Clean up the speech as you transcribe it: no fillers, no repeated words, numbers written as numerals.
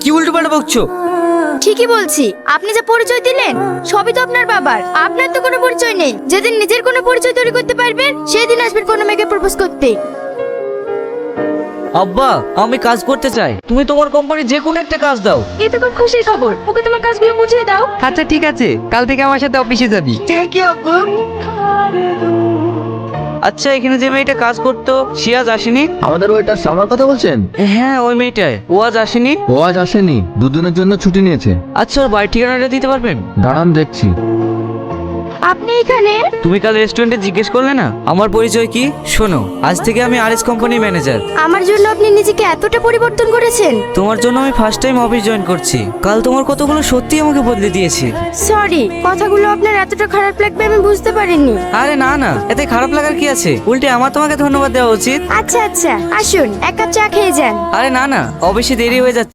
কি উল্টো পাল্টা বকছো? ঠিকই বলছি, আপনি যে পরিচয় দিলেন সবই তো আপনার বাবার। আপনার তো কোনো পরিচয় নেই। যেদিন নিজের কোনো পরিচয় তৈরি করতে পারবেন সেদিন আসবেন কোনো মেয়েকে প্রপোজ করতে। আব্বা, আমি কাজ করতে চাই, তুমি তোমার কোম্পানির যে কোনো একটা কাজ দাও। এই তো খুব খুশির খবর, ওকে তোমার কাজগুলো বুঝিয়ে দাও। আচ্ছা ঠিক আছে, কাল থেকে আমার সাথে অফিসে যাবি। আচ্ছা, এখানে যে মেয়েটা কাজ করতো সে আজ আসেনি? আমাদের ওইটার সামনের কথা বলছেন? হ্যাঁ, ওই মেয়েটাই। ও আজ আসেনি? ও আজ আসেনি, দুদিনের জন্য ছুটি নিয়েছে। আচ্ছা, ওর বাড়ির ঠিকানাটা দিতে পারবেন? দাঁড়ান দেখছি। আপনি এখানে? তুমি কাল রেস্টুরেন্টে জিজ্ঞেস করলে না আমার পরিচয় কি? শোনো, আজ থেকে আমি আরএস কোম্পানির ম্যানেজার। আমার জন্য আপনি নিজেকে এতটা পরিবর্তন করেছেন? তোমার জন্য আমি ফার্স্ট টাইম অফিস জয়েন করছি। কাল তোমার কতগুলো সত্যি আমাকে বদলে দিয়েছে। সরি, কথাগুলো আপনার এতটা খারাপ লাগবে আমি বুঝতে পারিনি। আরে না না, এতে খারাপ লাগার কি আছে? উল্টে আমার তোমাকে ধন্যবাদ দেওয়া উচিত। আচ্ছা আচ্ছা, আসুন এক কাপ চা খেয়ে যান। আরে না না, অফিসে দেরি হয়ে যাচ্ছে।